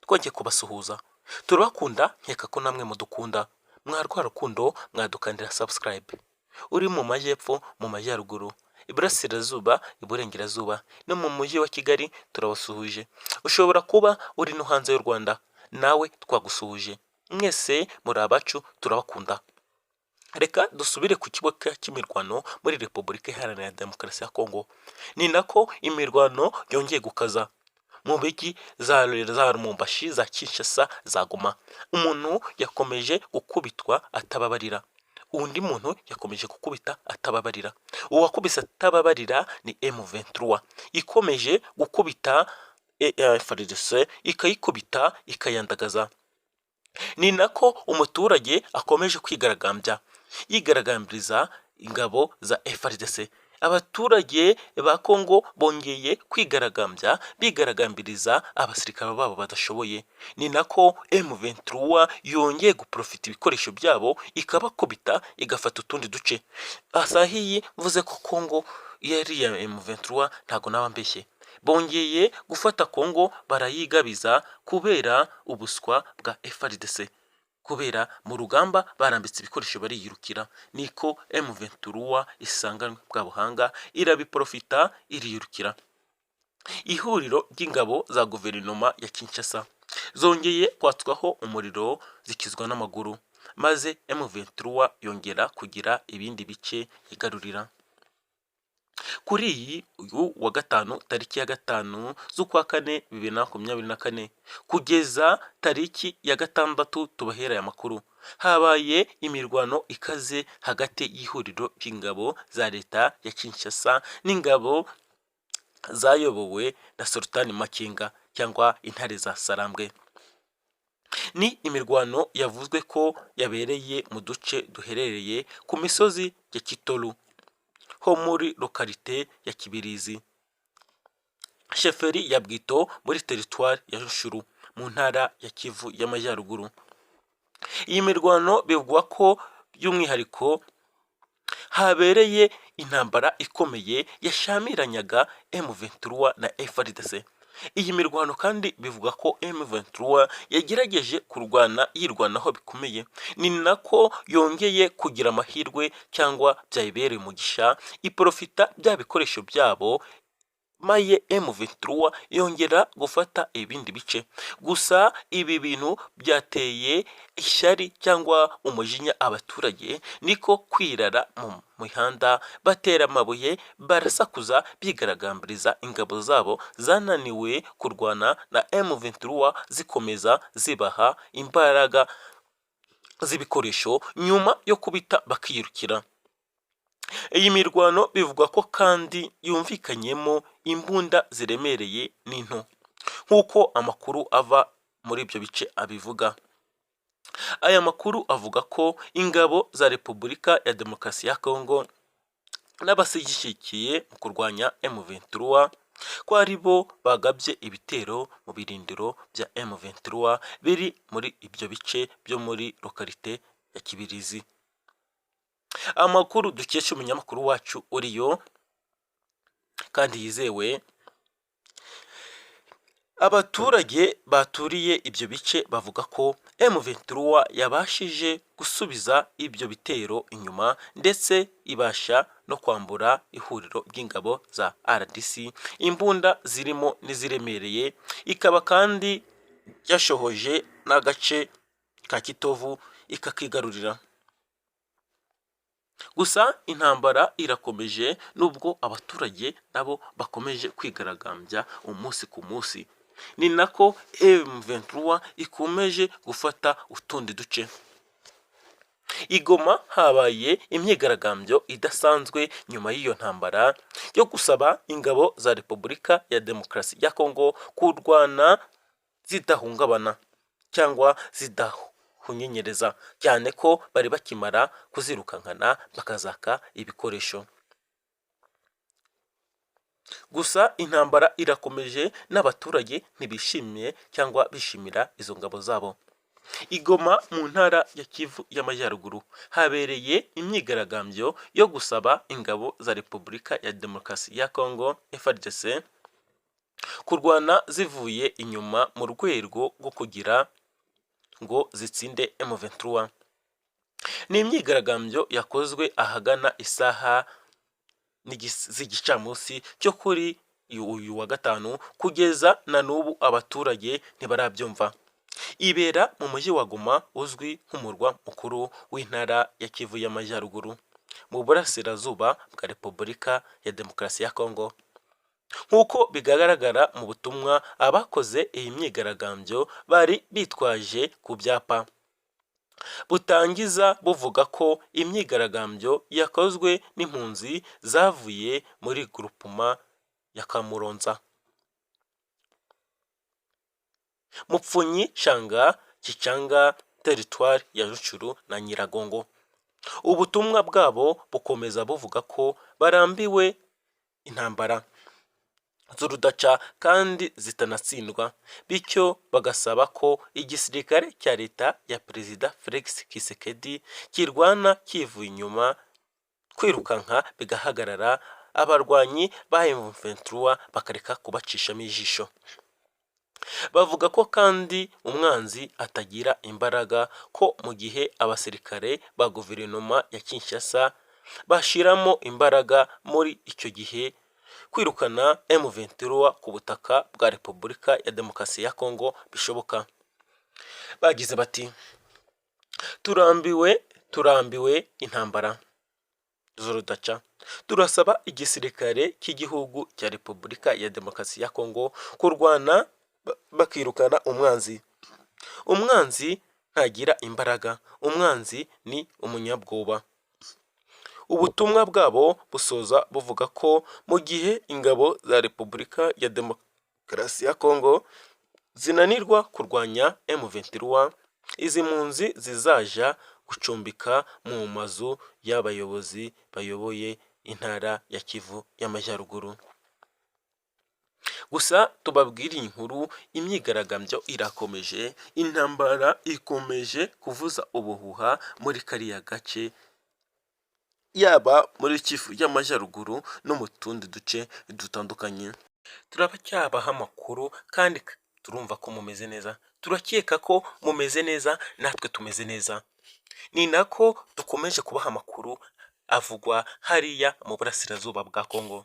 twongeye kubasuhuza. Turabakunda nkeka ko namwe mudukunda. Mwarwa rukundo mwadukandira subscribe. Uri mu majyepfo, mu majyaruguru, iburasirazuba, iburengerazuba no mu mujyi wa Kigali turabasuhuje. Ushobora kuba uri no hanze y'u Rwanda, nawe twagusuhuje. Mwese muri abacu, turabakunda. Reka dusubire ku kibuga cy'imirwano muri Repubulika Iharanira Demokarasi ya Kongo. Ni nako imirwano yongeye gukaza mu mijyi za Lubumbashi, za Kinshasa, za Goma. Umuntu yakomeje gukubitwa atababarira. Undi muntu yakomeje gukubita atababarira. Uwakubise atababarira ni M23. Ikomeje gukubita FARDC, ikayikubita ikayandagaza. Ni nako umuturage akomeje kwigaragambya, yigaragambiriza ingabo za FARDC. Abaturage ba Kongo bongeye kwigaragambya, bigaragambiriza abasirikare babo badashoboye. Ni nako M23 yongeye guprofita ibikoresho byabo, ikabakubita igafata utundi duce. Asahiyi mvuze ko Kongo yari ya M23 ntago naba mbeshye. Bongeye gufata Kongo barayigabiza kubera ubuswa bwa FARDC. Kubera mu rugamba barambitse ibikoresho bariyirukira. Niko M23 isanganywe bwa buhanga, irabiprofita iriyirukira. Ihuriro ry'ingabo za guverinoma ya Kinshasa zongeye kwatswaho umuriro zikizwa n'amaguru, maze M23 yongera kugira ibindi bice igarurira. Kuri uyu wa gatanu, tariki ya 5 z'ukwa 4 2024 kugeza tariki ya 6 tubahereye amakuru, habaye imirwano ikaze hagati y'ihuriro ry'ingabo za leta ya Kinshasa n'ingabo zayobowe na Sultan Makenga cyangwa intare za Sarambwe. Ni imirwano yavuzwe ko yabereye mu duce duherereye ku misozi ya Kitolu ho muri lokalite ya Kibirizi, sheferi ya Bwito muri teritwari ya Rushuru mu ntara ya Kivu y'Amajyaruguru. Iyi mirwano bivugwa ko by'umwihariko habereye intambara ikomeye yashamiranyaga M23 na FARDC. Iyi mirwano kandi bivuga ko M23 yagerageje kurwana yirwanaho bikomeye. Ni nako yongeye kugira amahirwe cyangwa byayibereye umugisha, iprofita bya bikoresho byabo, maye M23 yongera gufata ibindi bice. Gusa ibi bintu byateye ishyari cyangwa umujinya abaturage, niko kwirara mu mihanda batera amabuye, barasakuza bigaragambiriza ingabo zabo zananiwe kurwana na M23, zikomeza zibaha imbaraga z'ibikoresho nyuma yo kubita bakiyirukira. Iyi mirwano bivugwa ko kandi yumvikanyemo imbunda ziremereye n'into, nk'uko amakuru ava muri ibyo bice abivuga. Aya makuru avuga ko ingabo za Repubulika ya Demokarasi ya Kongo n'abashyigikiye mu kurwanya M23 ko ari bo bagabye ibitero mu birindiro bya M23 biri muri ibyo bice byo muri lokalite ya Kibirizi. Amakuru dukesha umunyamakuru wacu uriyo kandi yizewe, abaturage baturiye ibyo bice bavuga ko M23 yabashije gusubiza ibyo bitero inyuma, ndetse ibasha no kwambura ihuriro ry'ingabo za RDC imbunda zirimo n'iziremereye, ikaba kandi yashohoje n'agace ka Kitovu ikakigarurira. Gusa intambara irakomeje nubwo abaturage nabo bakomeje kwigaragambya umunsi ku munsi. Ni nako M23 ikomeje gufata utundi duce. Igoma habaye imyigaragambyo idasanzwe nyuma y'iyo ntambara yo gusaba ingabo za Repubulika ya Demokarasi ya Kongo kurwana zidahungabana cyangwa zidahunyenyereza, cyane ko bari bakimara kuzirukankana bakazaka ibikoresho. Gusa intambara irakomeje n'abaturage ntibishimiye cyangwa bishimira izo ngabo zabo. Igoma mu ntara ya Kivu y'Amajyaruguru habereye imyigaragambyo yo gusaba ingabo za Repubulika ya Demokarasi ya Kongo FARDC kurwana zivuye inyuma mu rwego rwo kugira ngo zitsinde M23. Ni imyigaragambyo yakozwe ahagana isaha z'igicamunsi cyo kuri uyu wa gatanu, kugeza na n'ubu abaturage ntibarabyumva. Ibera mu mujyi wa Goma uzwi nk'umurwa mukuru w'intara ya Kivu y'Amajyaruguru mu burasirazuba bwa Repubulika ya Demokarasi ya Kongo. Nk'uko bigaragara mu butumwa abakoze iyi myigaragambyo bari bitwaje ku byapa butangiza buvuga ko imyigaragambyo yakozwe n'impunzi zavuye muri grupuma ya Kamuronza, Mupfunyi, Shanga, Kichanga, teritwari ya Rucuru na Nyiragongo. Ubutumwa bwabo bukomeza buvuga ko barambiwe intambara z'urudaca kandi zitanatsindwa, bityo bagasaba ko igisirikare cya leta ya Perezida Felix Tshisekedi kirwana kivuye inyuma, kwirukanka bigahagarara, abarwanyi ba M23 bakareka kubacishamo ijisho. Bavuga ko kandi umwanzi atagira imbaraga, ko mu gihe abasirikare ba guverinoma ya Kinshasa bashiramo imbaraga muri icyo gihe, kwirukana M23 ku butaka bwa Repubulika ya Demokarasi ya Kongo bishoboka. Bagize bati turambiwe intambara z'urudaca, turasaba igisirikare cy'igihugu cya Repubulika ya Demokarasi ya Kongo kurwana bakirukana umwanzi. Umwanzi ntagira imbaraga, umwanzi ni umunyabwoba. Ubutumwa bwabo busoza buvuga ko mu gihe ingabo za Repubulika ya Demokarasi ya Kongo zinanirwa kurwanya M23, izi mpunzi zizaja gucumbika mu mazu y'abayobozi bayoboye intara ya Kivu y'Amajyaruguru. Gusa tubabwira inkuru, imyigaragambyo irakomeje, intambara ikomeje kuvuza ubuhuha muri kariya gace, yaba muri Kivu y'Amajyaruguru no mu tundi duce dutandukanye. Turabacyabaha amakuru kandi turumva ko mumeze neza, turakeka ko mumeze neza, natwe tumeze neza. Ni nako dukomeje kubaha amakuru avugwa hariya mu burasirazuba bwa Kongo.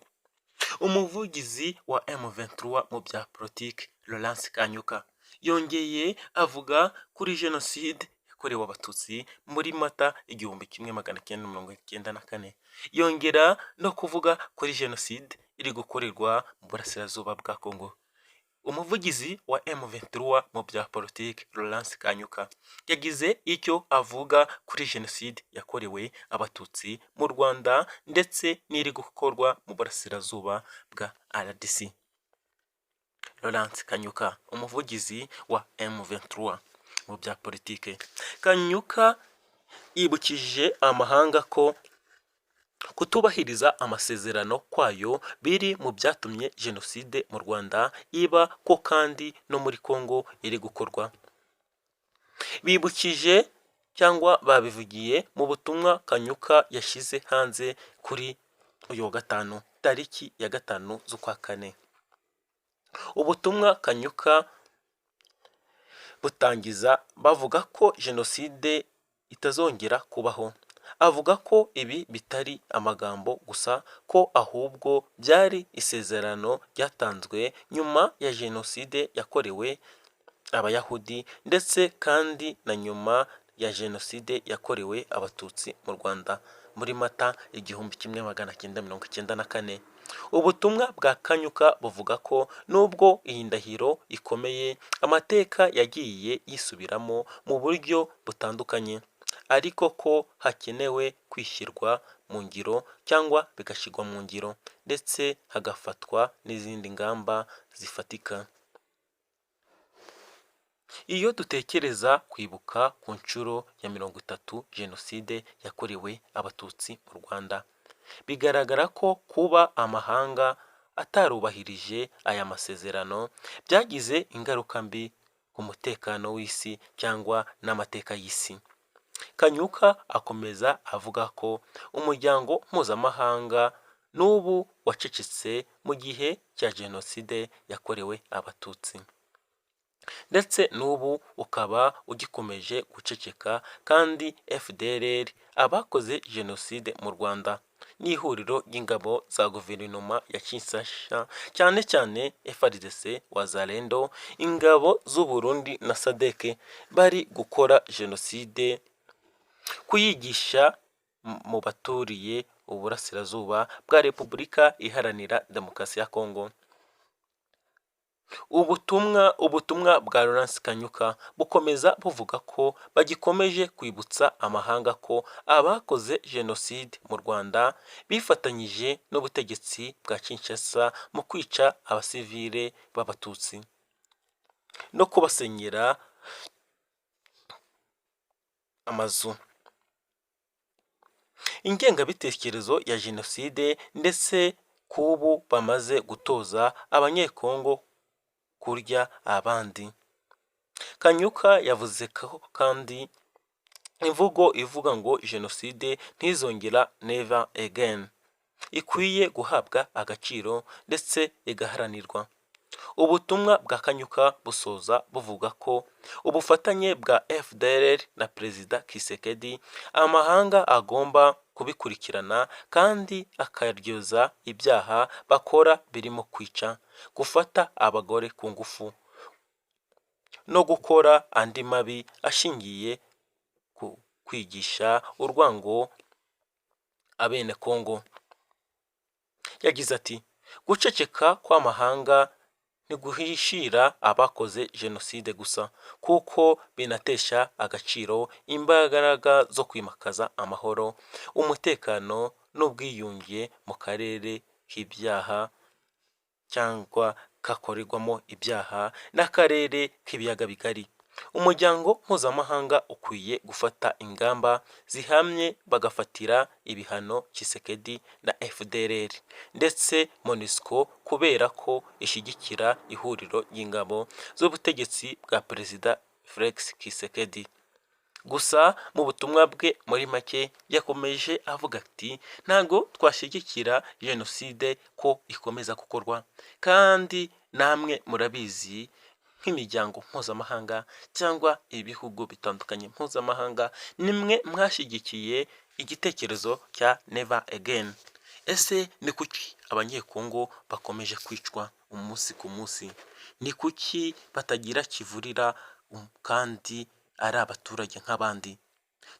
Umuvugizi wa M23 mu bya politiki, Laurent Kanyuka, yongeye avuga kuri jenoside yakorewe abatutsi muri Mata 1994. Yongera no kuvuga kuri jenoside iri gukorerwa mu burasirazuba bwa Kongo. Umuvugizi wa M23 mu bya politiki, Laurent Kanyuka, yagize icyo avuga kuri jenoside yakorewe abatutsi mu Rwanda ndetse n'iri gukorwa mu burasirazuba bwa RDC. Laurent Kanyuka, umuvugizi wa M23 mu bya politiki. Kanyuka yibukije amahanga ko kutubahiriza amasezerano kwayo biri mu byatumye jenoside mu Rwanda iba, ko kandi no muri Kongo iri gukorwa. Bibukije cyangwa babivugiye mu butumwa Kanyuka yashyize hanze kuri uyu wa gatanu, tariki ya 5 z'ukwa kane. Ubutumwa Kanyuka butangiza bavuga ko jenoside itazongera kubaho. Avuga ko ibi bitari amagambo gusa, ko ahubwo byari isezerano ryatanzwe nyuma ya jenoside yakorewe abayahudi ndetse kandi na nyuma ya jenoside yakorewe abatutsi mu Rwanda muri Mata 1994. Ubutumwa bwa Kanyuka buvuga ko nubwo iyi ndahiro ikomeye, amateka yagiye yisubiramo mu buryo butandukanye, ariko ko hakenewe kwishyirwa mu ngiro cyangwa bigashyirwa mu ngiro, ndetse hagafatwa n'izindi ngamba zifatika. Iyo dutekereza kwibuka ku nshuro ya 30 jenoside yakorewe abatutsi mu Rwanda, bigaragara ko kuba amahanga atarubahirije aya masezerano byagize ingaruka mbi ku mutekano w'isi cyangwa n'amateka y'isi. Kanyuka akomeza avuga ko umuryango mpuzamahanga n'ubu wacecetse mu gihe cya jenoside yakorewe abatutsi, ndetse n'ubu ukaba ugikomeje guceceka. kandi FDLR, abakoze jenoside mu Rwanda, n'ihuriro ry'ingabo za guverinoma ya Kinshasa, cyane cyane FARDC, Wazalendo, ingabo z'u Burundi na SADC, bari gukora jenoside, kuyigisha mu baturiye uburasirazuba bwa Repubulika Iharanira Demokarasi ya Kongo. Ubutumwa bwa Laurence Kanyuka bukomeza buvuga ko bagikomeje kwibutsa amahanga ko abakoze jenoside mu Rwanda bifatanyije n'ubutegetsi bwa Kinshasa mu kwica abasivile b'abatutsi no kubasenyera amazu. Ingengabitekerezo ya jenoside ndetse k'ubu bamaze gutoza abanyekongo kurya abandi. Kanyuka yavuze ko kandi imvugo ivuga ngo jenoside ntizongera, never again, ikwiye guhabwa agaciro ndetse igaharanirwa. Ubutumwa bwa Kanyuka busoza buvuga ko ubufatanye bwa FDLR na Perezida Tshisekedi amahanga agomba kubikurikirana kandi akaryoza ibyaha bakora birimo kwica, gufata abagore ku ngufu no gukora andi mabi ashingiye ku kwigisha urwango abene Kongo. Yagize ati guceceka kw'amahanga ntiguhishira abakoze jenoside gusa, kuko binatesha agaciro imbaraga zo kwimakaza amahoro, umutekano n'ubwiyunge mu karere k'ibyaha cyangwa kakorerwamo ibyaha n'akarere k'ibiyaga bigari. Umuryango mpuzamahanga ukwiye gufata ingamba zihamye bagafatira ibihano Tshisekedi na FDLR ndetse MONUSCO kubera ko ishyigikira ihuriro ry'ingabo z'ubutegetsi bwa Perezida Felix Tshisekedi. Gusa mu butumwa bwe muri make yakomeje avuga ati ntago twashyigikira jenoside ko ikomeza gukorwa, kandi namwe murabizi nk'imiryango mpuzamahanga cyangwa ibihugu bitandukanye mpuzamahanga, nimwe mwashyigikiye igitekerezo cya never again. Ese ni kuki abanyekongo bakomeje kwicwa umunsi ku munsi? Ni kuki batagira kivurira kandi ari abaturage nk'abandi?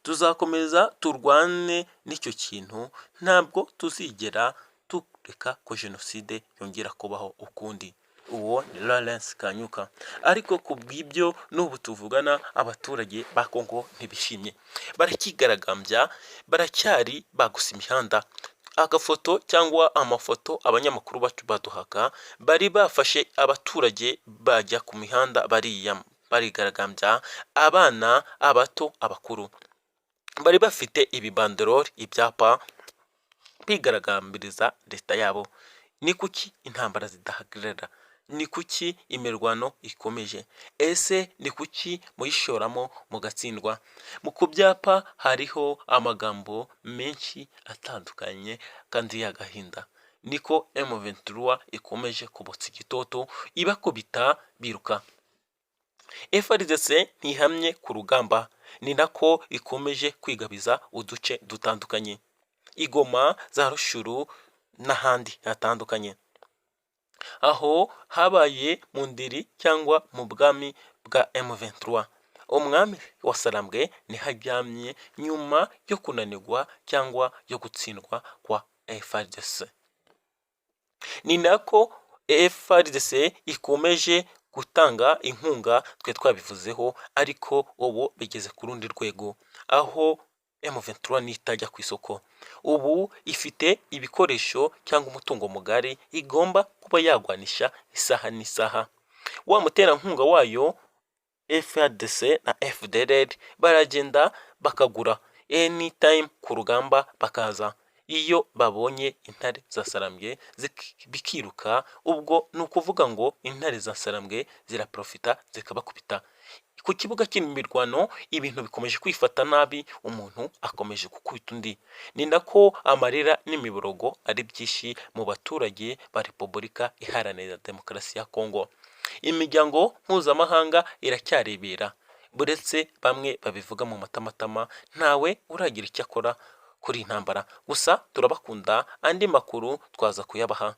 Tuzakomeza turwane n'icyo kintu, ntabwo tuzigera tureka ko jenoside yongera kubaho ukundi. Uwo ni Laurence Kanyuka. Ariko ku bw'ibyo n'ubu tuvugana abaturage ba Kongo ntibishimye, barakigaragambya, baracyari bagusa imihanda. Agafoto cyangwa amafoto abanyamakuru bacu baduhaga, bari bafashe abaturage bajya ku mihanda barigaragambya, abana, abato, abakuru, bari bafite ibibanderoli, ibyapa, bigaragambiriza leta yabo. Ni kuki intambara zidahagarara? Ni kuki imirwano ikomeje? Ese ni kuki muyishoramo mugatsindwa? Mu ku byapa hariho amagambo menshi atandukanye kandi y'agahinda. Niko M23 ikomeje kubotsa igitoto, ibakubita biruka. FARDC ntihamye ku rugamba, ni nako ikomeje kwigabiza uduce dutandukanye, Igoma, za Rushuru n'ahandi hatandukanye. Aho habaye mu ndiri cyangwa mu bwami bwa M23, umwami wa Sarambwe niho aryamye nyuma yo kunanirwa cyangwa yo gutsindwa kwa FARDC. Ni nako FARDC ikomeje gutanga inkunga, twe twabivuzeho, ariko ubu bigeze ku rundi rwego, aho M23 nitajya ku isoko. Ubu ifite ibikoresho cyangwa umutungo mugari igomba kuba yagwanisha isaha n'isaha. Wa muterankunga wayo FARDC na FDLR baragenda bakagura anytime ku rugamba, bakaza iyo babonye intare za Sarambwe bikiruka. Ubwo ni ukuvuga ngo intare za Sarambwe ziraprofita zikabakubita. ku kibuga cy'imirwano ibintu bikomeje kwifata nabi, umuntu akomeje gukubita undi, ni nako amarira n'imiborogo ari byinshi mu baturage ba Repubulika Iharanira Demokarasi ya Kongo. Imiryango mpuzamahanga iracyarebera, buretse bamwe babivuga mu matamatama, ntawe uragira icyo akora kuri iyi ntambara. Gusa turabakunda, andi makuru twaza kuyabaha